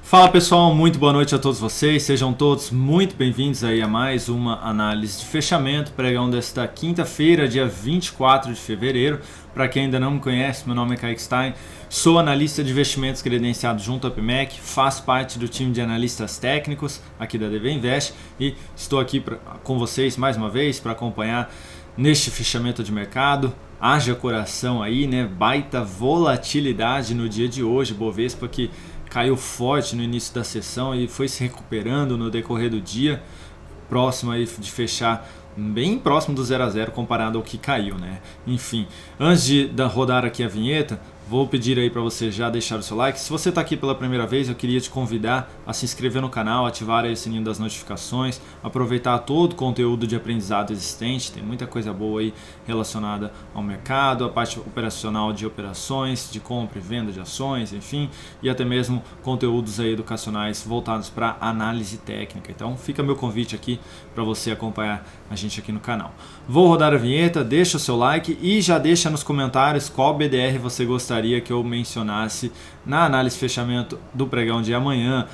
Fala pessoal, muito boa noite a todos vocês, sejam todos muito bem-vindos aí a mais uma análise de fechamento, pregão desta quinta-feira, dia 24 de fevereiro. Para quem ainda não me conhece, meu nome é Kaique Stein, sou analista de investimentos credenciado junto à PMEC, faço parte do time de analistas técnicos aqui da DV Invest e estou aqui com vocês mais uma vez para acompanhar neste fechamento de mercado. Haja coração aí, né? Baita volatilidade no dia de hoje, Bovespa que caiu forte no início da sessão e foi se recuperando no decorrer do dia, próximo aí de fechar bem próximo do 0 a 0 comparado ao que caiu, né? Enfim, antes de rodar aqui a vinheta, vou pedir aí para você já deixar o seu like. Se você está aqui pela primeira vez, eu queria te convidar a se inscrever no canal, ativar aí o sininho das notificações, aproveitar todo o conteúdo de aprendizado existente. Tem muita coisa boa aí relacionada ao mercado, a parte operacional de operações, de compra e venda de ações, enfim, e até mesmo conteúdos aí educacionais voltados para análise técnica. Então fica meu convite aqui para você acompanhar a gente aqui no canal. Vou rodar a vinheta, deixa o seu like e já deixa nos comentários qual BDR você gostaria que eu mencionasse na análise de fechamento do pregão de amanhã.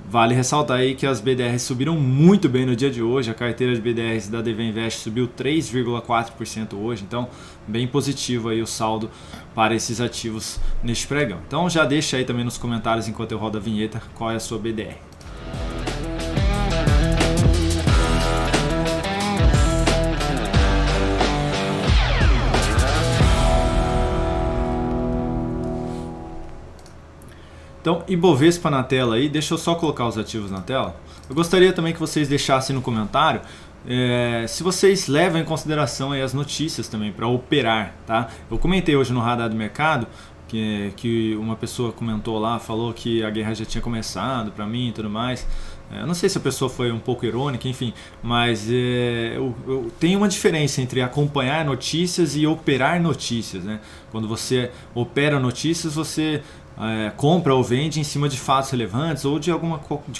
Vale ressaltar aí que as BDRs subiram muito bem no dia de hoje, a carteira de BDRs da DV Invest subiu 3,4% hoje, então bem positivo aí o saldo para esses ativos neste pregão. Então já deixa aí também nos comentários enquanto eu rodo a vinheta qual é a sua BDR. Então, Ibovespa na tela aí, deixa eu só colocar os ativos na tela. Eu gostaria também que vocês deixassem no comentário se vocês levam em consideração aí as notícias também para operar, tá? Eu comentei hoje no Radar do Mercado que uma pessoa comentou lá, falou que a guerra já tinha começado para mim e tudo mais. Eu não sei se a pessoa foi um pouco irônica, enfim, mas tem uma diferença entre acompanhar notícias e operar notícias, né? Quando você opera notícias, você compra ou vende em cima de fatos relevantes ou de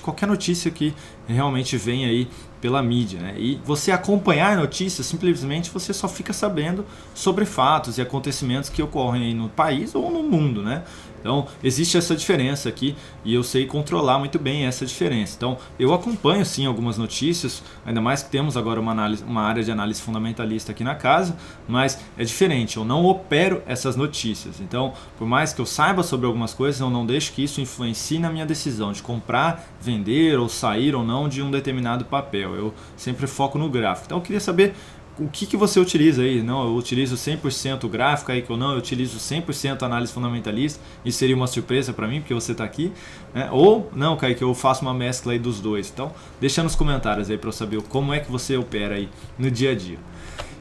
qualquer notícia que realmente vem aí pela mídia, né? E você acompanhar notícias, simplesmente você só fica sabendo sobre fatos e acontecimentos que ocorrem aí no país ou no mundo, né? Então existe essa diferença aqui e eu sei controlar muito bem essa diferença. Então eu acompanho sim algumas notícias, ainda mais que temos agora uma área de análise fundamentalista aqui na casa, mas é diferente, eu não opero essas notícias. Então por mais que eu saiba sobre algumas coisas, eu não deixo que isso influencie na minha decisão de comprar, vender ou sair ou não de um determinado papel. Eu sempre foco no gráfico. Então eu queria saber o que você utiliza aí. Não, eu utilizo 100% gráfico aí, que eu não, eu utilizo 100% análise fundamentalista. Isso seria uma surpresa para mim, porque você está aqui, né? Ou não, Kaique, eu faço uma mescla aí dos dois. Então deixa nos comentários aí para eu saber como é que você opera aí no dia a dia.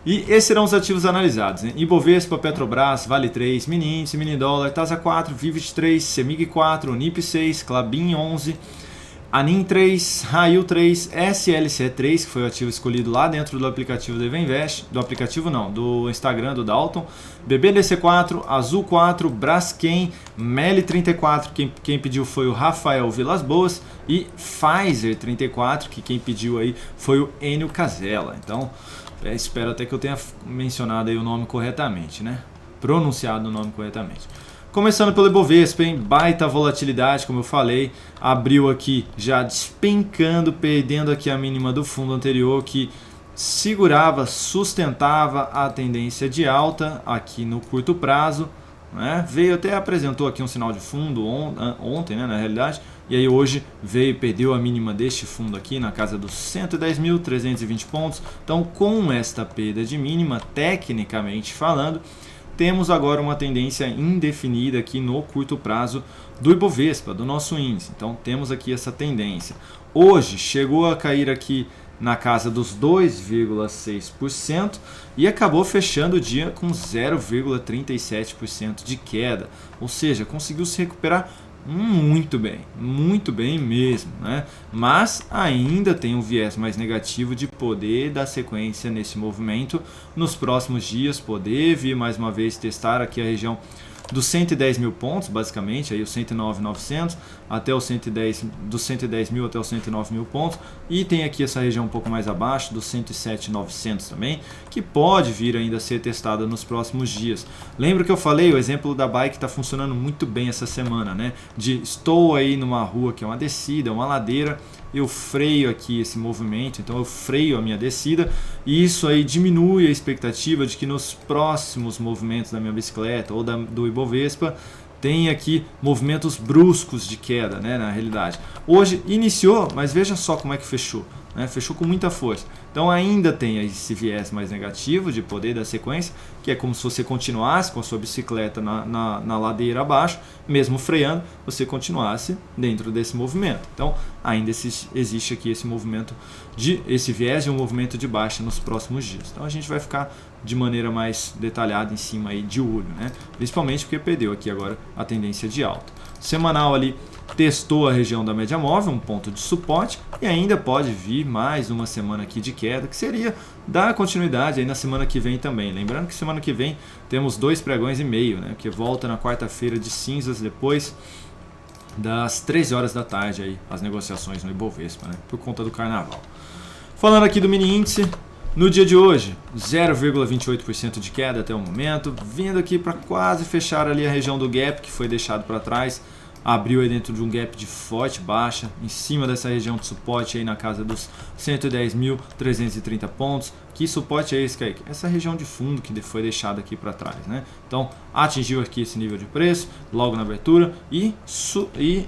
E esses serão os ativos analisados, né? Ibovespa, Petrobras, Vale 3, Mini Índice, Mini Dólar, Tasa 4, Vivid 3, Semig 4, Unip 6, Klabin 11, Anin 3, Rail 3, SLC 3, que foi o ativo escolhido lá dentro do aplicativo do Invest, do Instagram do Dalton, BBDC 4, Azul 4, Braskem, Meli 34, quem pediu foi o Rafael Vilas Boas, e Pfizer 34, que quem pediu aí foi o Enio Casella. Então, espero até que eu tenha mencionado aí o nome corretamente, né? Pronunciado o nome corretamente. Começando pelo Ibovespa, hein? Baita volatilidade, como eu falei, abriu aqui já despencando, perdendo aqui a mínima do fundo anterior, que segurava, sustentava a tendência de alta aqui no curto prazo, né? Veio até apresentou aqui um sinal de fundo ontem, né, na realidade, e aí hoje veio e perdeu a mínima deste fundo aqui na casa dos 110.320 pontos. Então, com esta perda de mínima, tecnicamente falando, temos agora uma tendência indefinida aqui no curto prazo do Ibovespa, do nosso índice. Então temos aqui essa tendência. Hoje chegou a cair aqui na casa dos 2,6% e acabou fechando o dia com 0,37% de queda. Ou seja, conseguiu se recuperar muito bem mesmo, né? Mas ainda tem um viés mais negativo de poder dar sequência nesse movimento nos próximos dias, poder vir mais uma vez testar aqui a região dos 110 mil pontos, basicamente, aí os 109.900 até os 110, dos 110 mil até os 109 mil pontos, e tem aqui essa região um pouco mais abaixo, dos 107.900 também, que pode vir ainda a ser testada nos próximos dias. Lembra que eu falei, o exemplo da bike está funcionando muito bem essa semana, né? Estou aí numa rua que é uma descida, uma ladeira, eu freio aqui esse movimento, então eu freio a minha descida, e isso aí diminui a expectativa de que nos próximos movimentos da minha bicicleta ou do Ibovespa tem aqui movimentos bruscos de queda, né, na realidade. Hoje iniciou, mas veja só como é que fechou, né? Fechou com muita força. Então ainda tem esse viés mais negativo de poder da sequência, que é como se você continuasse com a sua bicicleta na ladeira abaixo, mesmo freando, você continuasse dentro desse movimento. Então ainda existe aqui esse movimento, esse viés de um movimento de baixa nos próximos dias. Então a gente vai ficar de maneira mais detalhada em cima aí de olho, né? Principalmente porque perdeu aqui agora a tendência de alta. Semanal ali testou a região da média móvel, um ponto de suporte, e ainda pode vir mais uma semana aqui de queda, que seria dar continuidade aí na semana que vem também. Lembrando que semana que vem temos 2 pregões e meio, né? Que volta na quarta-feira de cinzas, depois das 13 horas da tarde aí, as negociações no Ibovespa, né? Por conta do carnaval. Falando aqui do mini índice, no dia de hoje, 0,28% de queda até o momento, vindo aqui para quase fechar ali a região do gap que foi deixado para trás, abriu aí dentro de um gap de forte baixa, em cima dessa região de suporte aí na casa dos 110.330 pontos. Que suporte é esse, Kaique? Essa região de fundo que foi deixada aqui para trás, né? Então atingiu aqui esse nível de preço logo na abertura e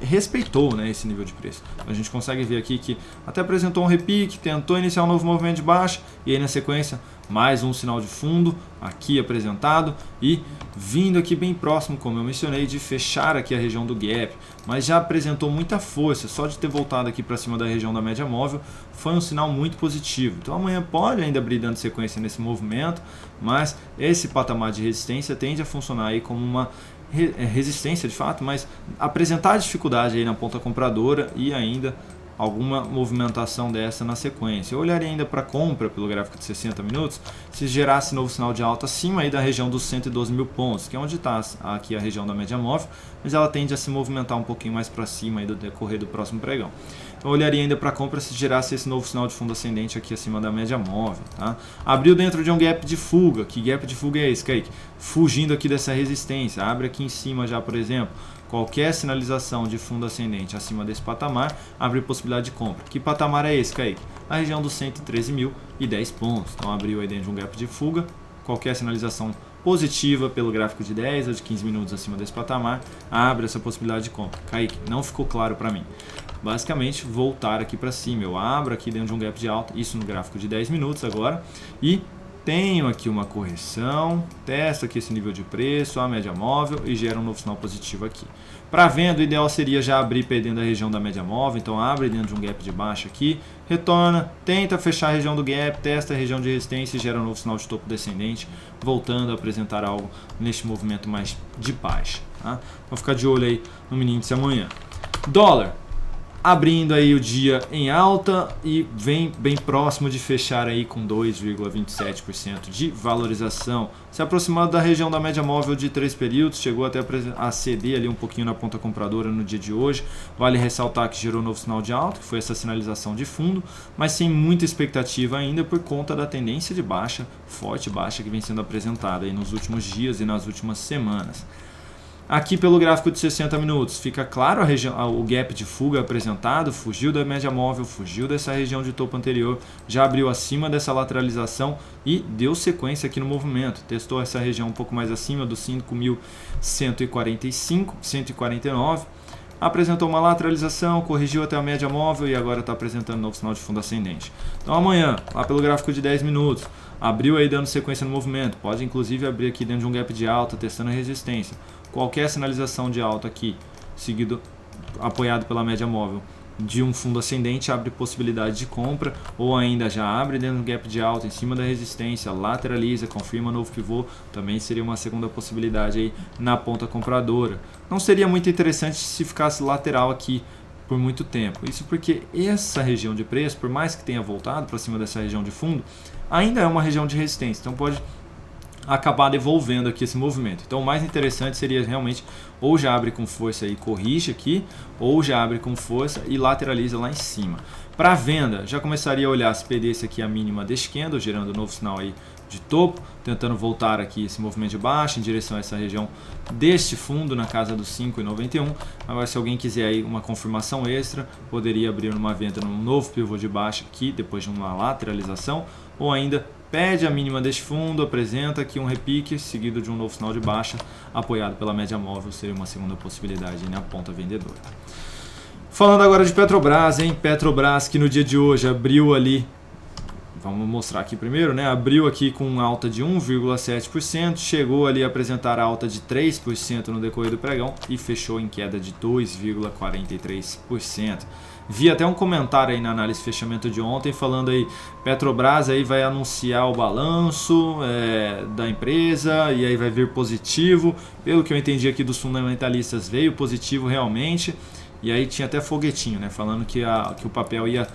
respeitou, né, esse nível de preço. Então, a gente consegue ver aqui que até apresentou um repique, tentou iniciar um novo movimento de baixa e aí na sequência mais um sinal de fundo aqui apresentado e vindo aqui bem próximo, como eu mencionei, de fechar aqui a região do gap, mas já apresentou muita força. Só de ter voltado aqui para cima da região da média móvel foi um sinal muito positivo. Então amanhã pode ainda abrir dando sequência nesse movimento, mas esse patamar de resistência tende a funcionar aí como uma resistência de fato, mas apresentar dificuldade aí na ponta compradora e ainda alguma movimentação dessa na sequência. Eu olharia ainda para compra pelo gráfico de 60 minutos, se gerasse novo sinal de alta acima aí da região dos 112 mil pontos, que é onde está aqui a região da média móvel, mas ela tende a se movimentar um pouquinho mais para cima aí do decorrer do próximo pregão. Então eu olharia ainda para compra se gerasse esse novo sinal de fundo ascendente aqui acima da média móvel, tá? Abriu dentro de um gap de fuga. Que gap de fuga é esse, Kaique? Fugindo aqui dessa resistência. Abre aqui em cima já, por exemplo. Qualquer sinalização de fundo ascendente acima desse patamar abre possibilidade de compra. Que patamar é esse, Kaique? A região dos 113.010 pontos. Então abriu aí dentro de um gap de fuga. Qualquer sinalização positiva pelo gráfico de 10 ou de 15 minutos acima desse patamar abre essa possibilidade de compra. Kaique, não ficou claro para mim. Basicamente, voltar aqui para cima. Eu abro aqui dentro de um gap de alta, isso no gráfico de 10 minutos agora, e tenho aqui uma correção, testo aqui esse nível de preço, a média móvel e gera um novo sinal positivo aqui. Para venda, o ideal seria já abrir perdendo a região da média móvel, então abre dentro de um gap de baixa aqui, retorna, tenta fechar a região do gap, testa a região de resistência e gera um novo sinal de topo descendente, voltando a apresentar algo neste movimento mais de baixa. Tá? Então ficar de olho aí no mini índice amanhã. Dólar. Abrindo aí o dia em alta e vem bem próximo de fechar aí com 2,27% de valorização, se aproximando da região da média móvel de 3 períodos, chegou até a ceder ali um pouquinho na ponta compradora no dia de hoje. Vale ressaltar que gerou novo sinal de alta, que foi essa sinalização de fundo, mas sem muita expectativa ainda por conta da tendência de baixa, forte baixa que vem sendo apresentada aí nos últimos dias e nas últimas semanas. Aqui pelo gráfico de 60 minutos fica claro o gap de fuga apresentado, fugiu da média móvel, fugiu dessa região de topo anterior, já abriu acima dessa lateralização e deu sequência aqui no movimento. Testou essa região um pouco mais acima dos 5.145, 149, apresentou uma lateralização, corrigiu até a média móvel e agora está apresentando um novo sinal de fundo ascendente. Então amanhã, lá pelo gráfico de 10 minutos, abriu aí dando sequência no movimento, pode inclusive abrir aqui dentro de um gap de alta, testando a resistência. Qualquer sinalização de alta aqui, seguido, apoiado pela média móvel de um fundo ascendente, abre possibilidade de compra, ou ainda já abre dentro do gap de alta, em cima da resistência, lateraliza, confirma novo pivô, também seria uma segunda possibilidade aí na ponta compradora. Não seria muito interessante se ficasse lateral aqui por muito tempo, isso porque essa região de preço, por mais que tenha voltado para cima dessa região de fundo, ainda é uma região de resistência, então pode acabar devolvendo aqui esse movimento. Então o mais interessante seria realmente ou já abre com força e corrige aqui, ou já abre com força e lateraliza lá em cima. Para venda, já começaria a olhar se perdesse aqui a mínima deste candle, gerando um novo sinal aí de topo, tentando voltar aqui esse movimento de baixa em direção a essa região deste fundo na casa dos 5,91. Agora, se alguém quiser aí uma confirmação extra, poderia abrir uma venda num novo pivô de baixa aqui, depois de uma lateralização, ou ainda pede a mínima deste fundo, apresenta aqui um repique, seguido de um novo sinal de baixa, apoiado pela média móvel, seria uma segunda possibilidade na ponta vendedora. Falando agora de Petrobras, hein? Petrobras que no dia de hoje abriu ali, vamos mostrar aqui primeiro, né? Abriu aqui com alta de 1,7%, chegou ali a apresentar alta de 3% no decorrer do pregão e fechou em queda de 2,43%. Vi até um comentário aí na análise de fechamento de ontem falando aí, Petrobras aí vai anunciar o balanço da empresa e aí vai vir positivo. Pelo que eu entendi aqui dos fundamentalistas, veio positivo realmente. E aí tinha até foguetinho, né? Falando que o papel ia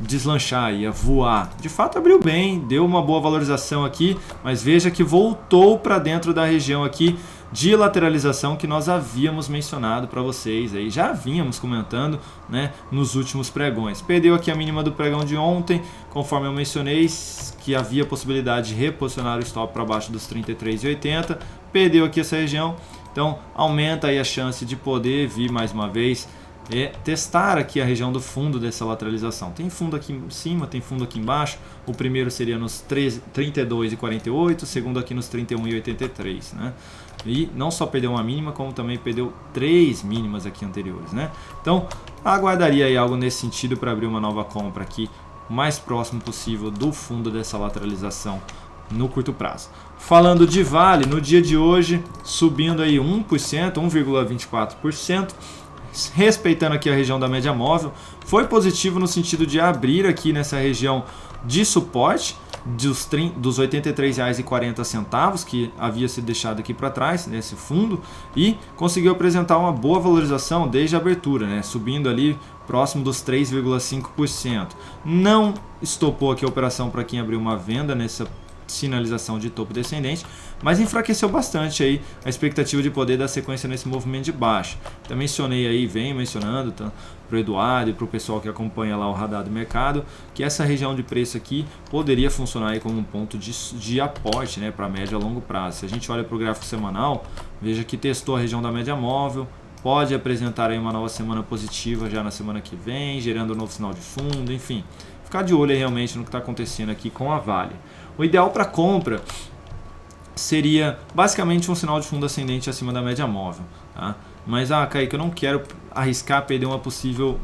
deslanchar, ia voar. De fato abriu bem, deu uma boa valorização aqui, mas veja que voltou para dentro da região aqui de lateralização que nós havíamos mencionado para vocês, aí já vínhamos comentando, né, nos últimos pregões. Perdeu aqui a mínima do pregão de ontem, conforme eu mencionei que havia possibilidade de reposicionar o stop para baixo dos 33,80, perdeu aqui essa região, então aumenta aí a chance de poder vir mais uma vez testar aqui a região do fundo dessa lateralização. Tem fundo aqui em cima, tem fundo aqui embaixo. O primeiro seria nos 32,48, o segundo aqui nos 31,83, né? E não só perdeu uma mínima, como também perdeu 3 mínimas aqui anteriores, né? Então, aguardaria aí algo nesse sentido para abrir uma nova compra aqui, o mais próximo possível do fundo dessa lateralização no curto prazo. Falando de Vale, no dia de hoje, subindo aí 1%, 1,24%, respeitando aqui a região da média móvel, foi positivo no sentido de abrir aqui nessa região de suporte dos R$ 83,40 que havia sido deixado aqui para trás nesse fundo e conseguiu apresentar uma boa valorização desde a abertura, né? Subindo ali próximo dos 3,5%. Não estopou aqui a operação para quem abriu uma venda nessa sinalização de topo descendente, mas enfraqueceu bastante aí a expectativa de poder dar sequência nesse movimento de baixa. Até mencionei aí, venho mencionando para o Eduardo e para o pessoal que acompanha lá o radar do mercado, que essa região de preço aqui poderia funcionar aí como um ponto de aporte, né, para médio a longo prazo. Se a gente olha para o gráfico semanal, veja que testou a região da média móvel, pode apresentar aí uma nova semana positiva já na semana que vem, gerando um novo sinal de fundo, enfim. Ficar de olho aí realmente no que está acontecendo aqui com a Vale. O ideal para compra seria basicamente um sinal de fundo ascendente acima da média móvel, tá? Mas, Kaique, eu não quero arriscar perder uma possível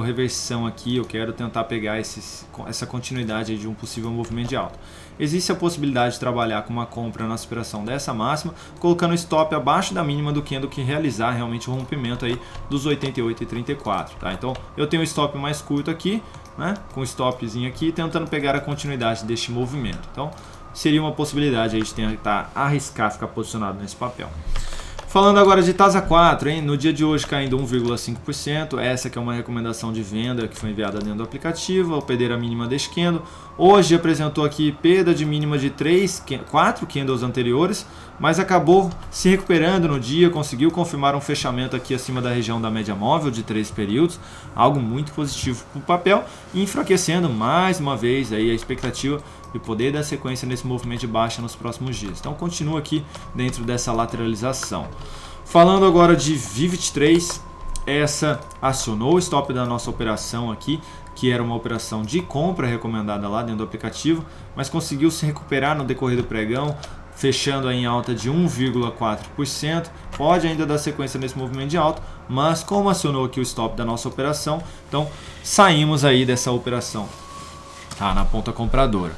reversão aqui, eu quero tentar pegar essa continuidade aí de um possível movimento de alta. Existe a possibilidade de trabalhar com uma compra na superação dessa máxima, colocando o stop abaixo da mínima do candle que realizar realmente o rompimento aí dos 88,34, tá? Então, eu tenho um stop mais curto aqui, né, com um stopzinho aqui, tentando pegar a continuidade deste movimento. Então, seria uma possibilidade aí de tentar arriscar ficar posicionado nesse papel. Falando agora de TASA 4, hein? No dia de hoje caindo 1,5%, essa que é uma recomendação de venda que foi enviada dentro do aplicativo, ao perder a mínima deste candle. Hoje apresentou aqui perda de mínima de 4 candles anteriores, mas acabou se recuperando no dia, conseguiu confirmar um fechamento aqui acima da região da média móvel de 3 períodos, algo muito positivo para o papel, e enfraquecendo mais uma vez aí a expectativa de poder dar sequência nesse movimento de baixa nos próximos dias. Então continua aqui dentro dessa lateralização. Falando agora de VIVT3, essa acionou o stop da nossa operação aqui, que era uma operação de compra recomendada lá dentro do aplicativo, mas conseguiu se recuperar no decorrer do pregão, fechando aí em alta de 1,4%. Pode ainda dar sequência nesse movimento de alta, mas como acionou aqui o stop da nossa operação, então saímos aí dessa operação, tá, na ponta compradora.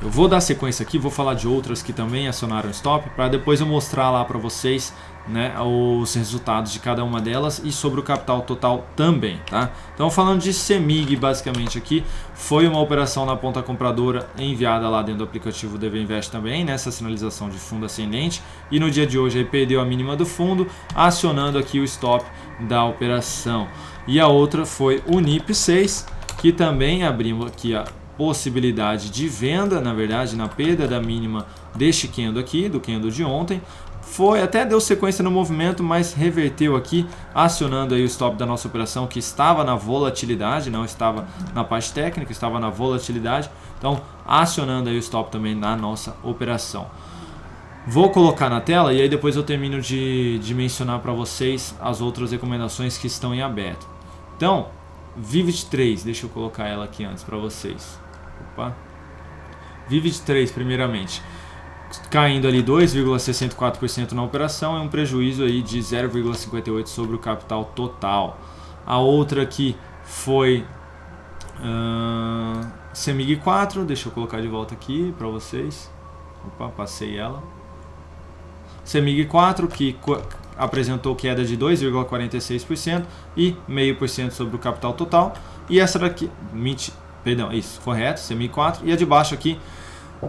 Eu vou dar sequência aqui, vou falar de outras que também acionaram stop, para depois eu mostrar lá para vocês, né, os resultados de cada uma delas e sobre o capital total também, tá? Então, falando de CEMIG, basicamente aqui, foi uma operação na ponta compradora enviada lá dentro do aplicativo DV Invest também, nessa sinalização de fundo ascendente, e no dia de hoje aí perdeu a mínima do fundo, acionando aqui o stop da operação. E a outra foi o NIP 6, que também abrimos aqui possibilidade de venda, na verdade, na perda da mínima deste candle aqui, do candle de ontem. Foi, até deu sequência no movimento, mas reverteu aqui, acionando aí o stop da nossa operação, que estava na volatilidade, não estava na parte técnica, estava na volatilidade. Então, acionando aí o stop também na nossa operação. Vou colocar na tela e aí depois eu termino de mencionar para vocês as outras recomendações que estão em aberto. Então, Vivid 3, deixa eu colocar ela aqui antes para vocês. Opa. Vivid 3, primeiramente, caindo ali 2,64% na operação, é um prejuízo aí de 0,58 sobre o capital total. A outra aqui foi CEMIG 4, deixa eu colocar de volta aqui para vocês. Opa, passei ela. CEMIG 4, que apresentou queda de 2,46% e 0,5% sobre o capital total. E essa daqui, perdão, isso, correto, CEMIG 4. E a de baixo aqui,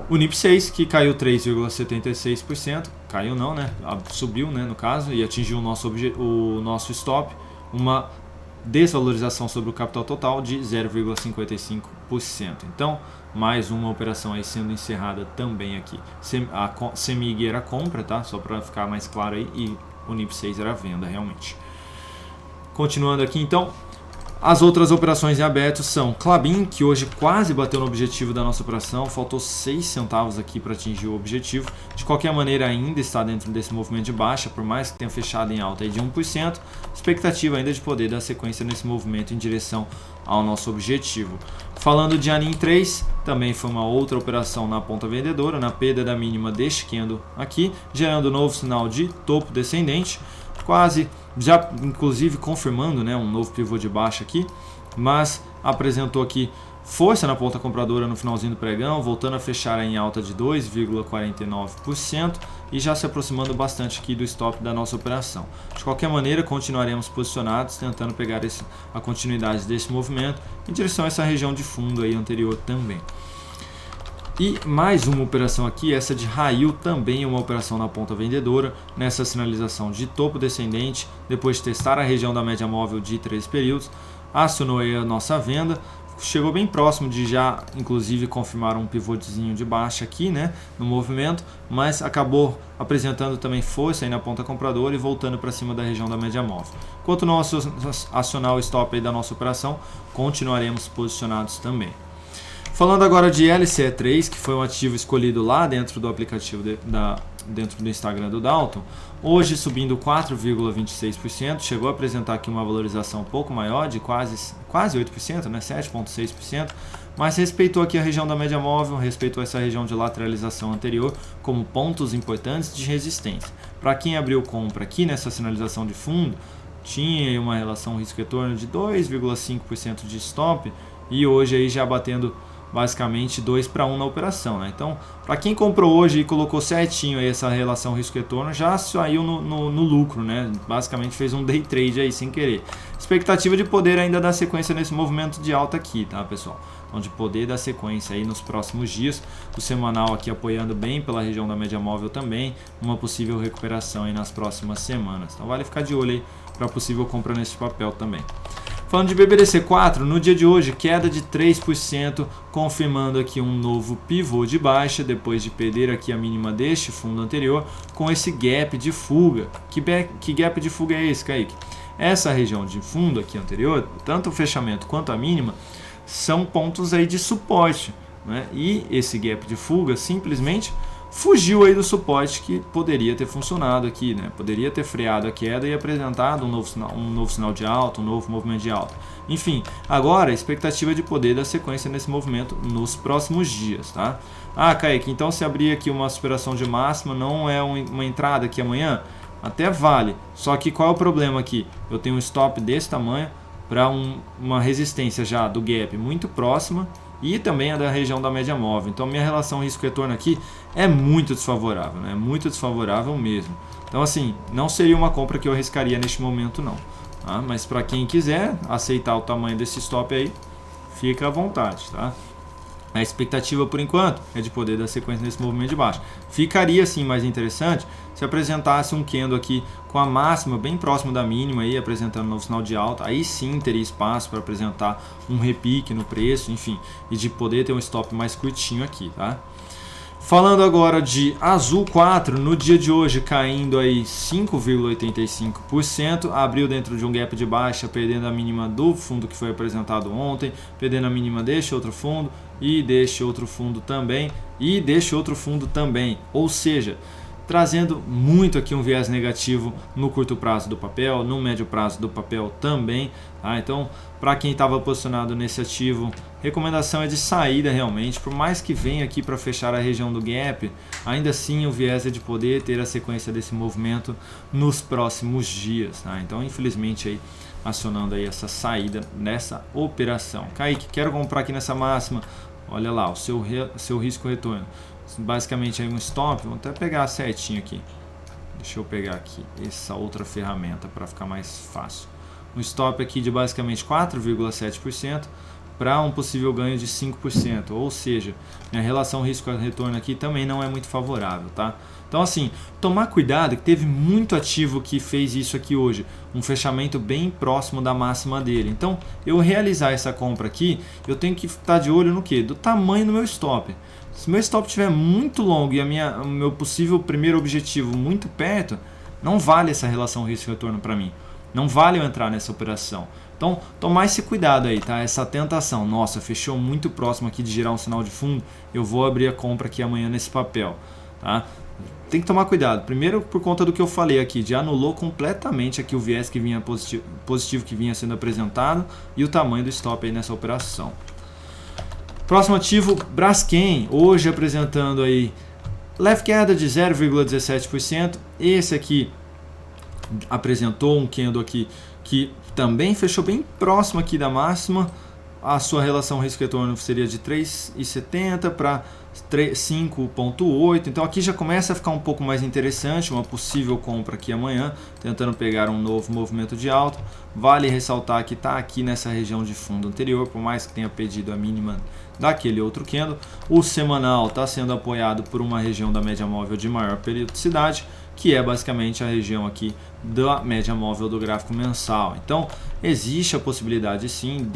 o NIP 6, que caiu 3,76%, caiu não, né? Subiu, né, no caso, e atingiu o nosso stop, uma desvalorização sobre o capital total de 0,55%. Então, mais uma operação aí sendo encerrada também aqui. A CEMIG era compra, tá? Só para ficar mais claro aí, e o NIP 6 era venda realmente. Continuando aqui então, as outras operações em aberto são Klabin, que hoje quase bateu no objetivo da nossa operação, faltou 6 centavos aqui para atingir o objetivo. De qualquer maneira, ainda está dentro desse movimento de baixa, por mais que tenha fechado em alta aí de 1%, expectativa ainda de poder dar sequência nesse movimento em direção ao nosso objetivo. Falando de ANIM 3, também foi uma outra operação na ponta vendedora, na perda da mínima deste candle aqui, gerando um novo sinal de topo descendente, quase já inclusive confirmando, né, um novo pivô de baixa aqui, mas apresentou aqui força na ponta compradora no finalzinho do pregão, voltando a fechar em alta de 2,49% e já se aproximando bastante aqui do stop da nossa operação. De qualquer maneira, continuaremos posicionados, tentando pegar a continuidade desse movimento em direção a essa região de fundo aí anterior também. E mais uma operação aqui, essa de Rail, também uma operação na ponta vendedora, nessa sinalização de topo descendente, depois de testar a região da média móvel de 3 períodos, acionou aí a nossa venda, chegou bem próximo de já, inclusive, confirmar um pivôzinho de baixa aqui, né, no movimento, mas acabou apresentando também força aí na ponta compradora e voltando para cima da região da média móvel. Enquanto não acionar o stop aí da nossa operação, continuaremos posicionados também. Falando agora de LCE3, que foi um ativo escolhido lá dentro do aplicativo dentro do Instagram do Dalton, hoje subindo 4,26%, chegou a apresentar aqui uma valorização um pouco maior, de quase 8%, né, 7,6%, mas respeitou aqui a região da média móvel, respeitou essa região de lateralização anterior como pontos importantes de resistência. Para quem abriu compra aqui nessa sinalização de fundo, tinha uma relação risco-retorno de 2,5% de stop e hoje aí já batendo basicamente 2-1 na operação, né? Então, para quem comprou hoje e colocou certinho aí essa relação risco-retorno, já saiu no lucro, né? Basicamente fez um day trade aí sem querer. Expectativa de poder ainda dar sequência nesse movimento de alta aqui, tá, pessoal? Então, de poder dar sequência aí nos próximos dias, o semanal aqui apoiando bem pela região da média móvel também, uma possível recuperação aí nas próximas semanas. Então, vale ficar de olho aí para possível compra nesse papel também. Falando de BBDC4, no dia de hoje, queda de 3%, confirmando aqui um novo pivô de baixa, depois de perder aqui a mínima deste fundo anterior, com esse gap de fuga. Que gap de fuga é esse, Kaique? Essa região de fundo aqui anterior, tanto o fechamento quanto a mínima, são pontos aí de suporte, né? E esse gap de fuga simplesmente fugiu aí do suporte que poderia ter funcionado aqui, né? Poderia ter freado a queda e apresentado um novo sinal de alta, um novo movimento de alta. Enfim, agora a expectativa é de poder dar sequência nesse movimento nos próximos dias, tá? Ah, Kaique, então se abrir aqui uma superação de máxima não é uma entrada aqui amanhã? Até vale, só que qual é o problema aqui? Eu tenho um stop desse tamanho para uma resistência já do gap muito próxima e também a da região da média móvel. Então minha relação risco-retorno aqui é muito desfavorável, né? Muito desfavorável mesmo. Então assim, não seria uma compra que eu arriscaria neste momento não, tá? Mas para quem quiser aceitar o tamanho desse stop aí, fica à vontade, tá? A expectativa por enquanto é de poder dar sequência nesse movimento de baixa. Ficaria assim mais interessante se apresentasse um candle aqui com a máxima bem próximo da mínima, aí, apresentando um novo sinal de alta. Aí sim teria espaço para apresentar um repique no preço, enfim, e de poder ter um stop mais curtinho aqui, tá? Falando agora de Azul 4, no dia de hoje caindo aí 5,85%, abriu dentro de um gap de baixa, perdendo a mínima do fundo que foi apresentado ontem, perdendo a mínima deste outro fundo e deste outro fundo também, e deste outro fundo também, ou seja, trazendo muito aqui um viés negativo no curto prazo do papel, no médio prazo do papel também, tá? Então, para quem estava posicionado nesse ativo, recomendação é de saída realmente, por mais que venha aqui para fechar a região do gap, ainda assim o viés é de poder ter a sequência desse movimento nos próximos dias, tá? Então, infelizmente aí acionando aí essa saída nessa operação. Kaique, quero comprar aqui nessa máxima, olha lá, o seu risco retorno. Basicamente aí um stop, vou até pegar certinho aqui. Deixa eu pegar aqui essa outra ferramenta para ficar mais fácil. Um stop aqui de basicamente 4,7% para um possível ganho de 5%, ou seja, minha relação risco-retorno aqui também não é muito favorável, tá? Então assim, tomar cuidado que teve muito ativo que fez isso aqui hoje, um fechamento bem próximo da máxima dele. Então, eu realizar essa compra aqui, eu tenho que estar de olho no quê? Do tamanho do meu stop. Se meu stop estiver muito longo e o meu possível primeiro objetivo muito perto, não vale essa relação risco-retorno para mim. Não vale eu entrar nessa operação. Então, tomar esse cuidado aí, tá? Essa tentação. Nossa, fechou muito próximo aqui de gerar um sinal de fundo, eu vou abrir a compra aqui amanhã nesse papel, tá? Tem que tomar cuidado. Primeiro, por conta do que eu falei aqui, de anulou completamente aqui o viés que vinha positivo que vinha sendo apresentado e o tamanho do stop aí nessa operação. Próximo ativo, Braskem, hoje apresentando aí leve queda de 0,17%. Esse aqui apresentou um candle aqui que também fechou bem próximo aqui da máxima. A sua relação risco-retorno seria de 3,70 para 5,8. Então aqui já começa a ficar um pouco mais interessante, uma possível compra aqui amanhã, tentando pegar um novo movimento de alta. Vale ressaltar que está aqui nessa região de fundo anterior, por mais que tenha perdido a mínima daquele outro candle. O semanal está sendo apoiado por uma região da média móvel de maior periodicidade, que é basicamente a região aqui da média móvel do gráfico mensal. Então existe a possibilidade sim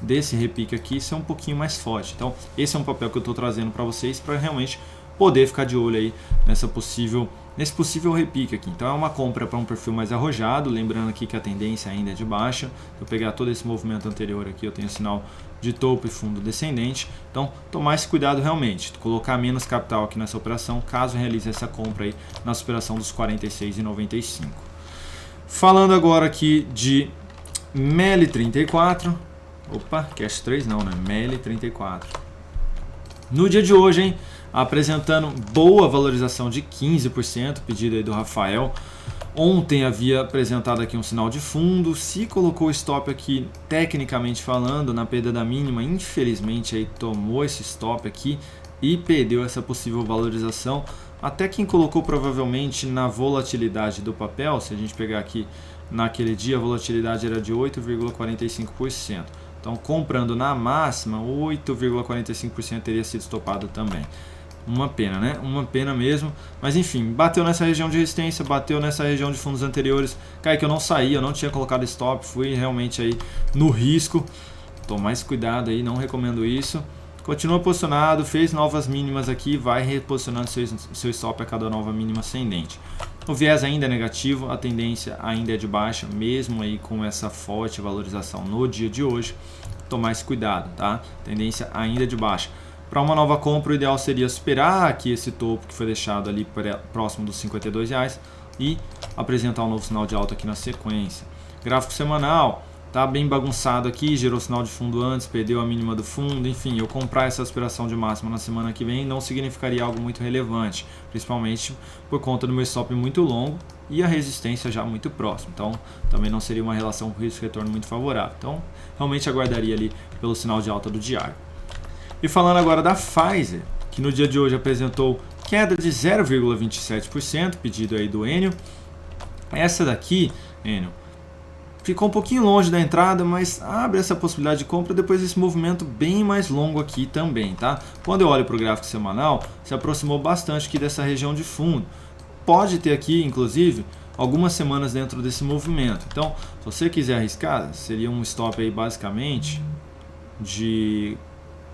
desse repique aqui ser um pouquinho mais forte. Então esse é um papel que eu estou trazendo para vocês para realmente poder ficar de olho aí nesse possível repique aqui. Então é uma compra para um perfil mais arrojado, lembrando aqui que a tendência ainda é de baixa. Se eu pegar todo esse movimento anterior aqui, eu tenho sinal de topo e fundo descendente. Então tomar esse cuidado realmente, colocar menos capital aqui nessa operação, caso realize essa compra aí na operação dos 46,95. Falando agora aqui de MELI34, Cash 3 não, né? MELI34. No dia de hoje, hein? Apresentando boa valorização de 15%, pedido aí do Rafael. Ontem havia apresentado aqui um sinal de fundo, se colocou stop aqui, tecnicamente falando, na perda da mínima, infelizmente aí tomou esse stop aqui e perdeu essa possível valorização. Até quem colocou provavelmente na volatilidade do papel, se a gente pegar aqui naquele dia, a volatilidade era de 8,45%. Então comprando na máxima, 8,45% teria sido estopado também. Uma pena, né? Uma pena mesmo. Mas enfim, bateu nessa região de resistência, bateu nessa região de fundos anteriores. Kaique, eu não saí, eu não tinha colocado stop, fui realmente aí no risco. Tomar esse cuidado aí, não recomendo isso. Continua posicionado, fez novas mínimas aqui, vai reposicionando seu stop a cada nova mínima ascendente. O viés ainda é negativo, a tendência ainda é de baixa, mesmo aí com essa forte valorização no dia de hoje. Tomar esse cuidado, tá? Tendência ainda é de baixa. Para uma nova compra, o ideal seria superar aqui esse topo que foi deixado ali próximo dos R$52 e apresentar um novo sinal de alta aqui na sequência. Gráfico semanal, tá bem bagunçado aqui, gerou sinal de fundo antes, perdeu a mínima do fundo, enfim, eu comprar essa aspiração de máxima na semana que vem não significaria algo muito relevante, principalmente por conta do meu stop muito longo e a resistência já muito próxima, então também não seria uma relação risco-retorno muito favorável, então realmente aguardaria ali pelo sinal de alta do diário. E falando agora da Pfizer, que no dia de hoje apresentou queda de 0,27%, pedido aí do Enio. Essa daqui, Enio, ficou um pouquinho longe da entrada, mas abre essa possibilidade de compra depois desse movimento bem mais longo aqui também, tá? Quando eu olho para o gráfico semanal, se aproximou bastante aqui dessa região de fundo. Pode ter aqui, inclusive, algumas semanas dentro desse movimento. Então, se você quiser arriscar, seria um stop aí basicamente de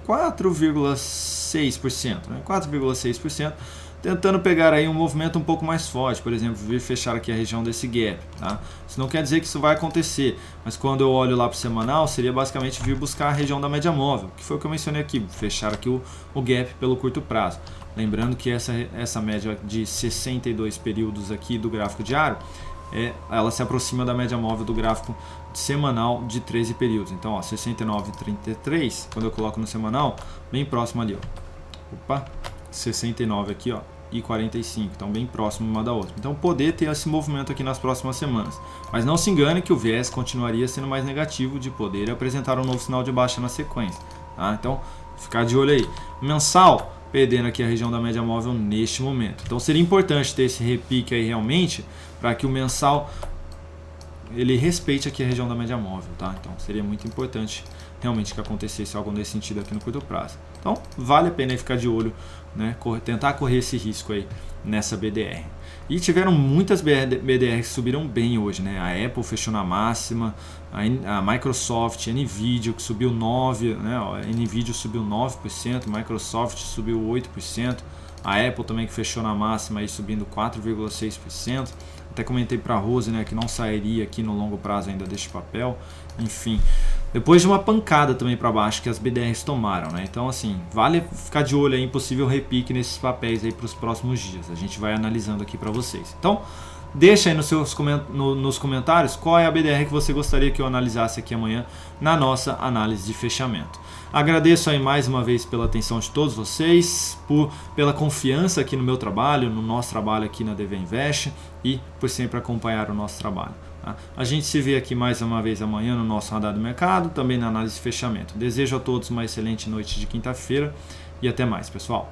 4,6%, né? 4,6%, tentando pegar aí um movimento um pouco mais forte, por exemplo, vir fechar aqui a região desse gap, tá? Isso não quer dizer que isso vai acontecer, mas quando eu olho lá para o semanal, seria basicamente vir buscar a região da média móvel, que foi o que eu mencionei aqui, fechar aqui o gap pelo curto prazo. Lembrando que essa média de 62 períodos aqui do gráfico diário, ela se aproxima da média móvel do gráfico semanal de 13 períodos. Então, ó, 69,33, quando eu coloco no semanal, bem próximo ali, ó. Opa, 69 aqui, ó, e 45, então bem próximo uma da outra. Então, poder ter esse movimento aqui nas próximas semanas. Mas não se engane que o viés continuaria sendo mais negativo de poder apresentar um novo sinal de baixa na sequência, tá? Então, ficar de olho aí. Mensal, perdendo aqui a região da média móvel neste momento. Então, seria importante ter esse repique aí realmente, para que o mensal ele respeite aqui a região da média móvel, tá? Então seria muito importante realmente que acontecesse algo nesse sentido aqui no curto prazo. Então vale a pena ficar de olho, né? Tentar correr esse risco aí nessa BDR. E tiveram muitas BDRs que subiram bem hoje, né? A Apple fechou na máxima, a Microsoft, a Nvidia que subiu 9%, né? A Nvidia subiu 9%, a Microsoft subiu 8%, a Apple também que fechou na máxima aí subindo 4,6%. Até comentei para a Rose, né, que não sairia aqui no longo prazo ainda deste papel. Enfim, depois de uma pancada também para baixo que as BDRs tomaram, né? Então, assim, vale ficar de olho aí em possível repique nesses papéis aí para os próximos dias. A gente vai analisando aqui para vocês. Então, deixa aí nos comentários qual é a BDR que você gostaria que eu analisasse aqui amanhã na nossa análise de fechamento. Agradeço aí mais uma vez pela atenção de todos vocês, pela confiança aqui no meu trabalho, no nosso trabalho aqui na DV Invest e por sempre acompanhar o nosso trabalho. Tá? A gente se vê aqui mais uma vez amanhã no nosso radar do mercado, também na análise de fechamento. Desejo a todos uma excelente noite de quinta-feira e até mais, pessoal.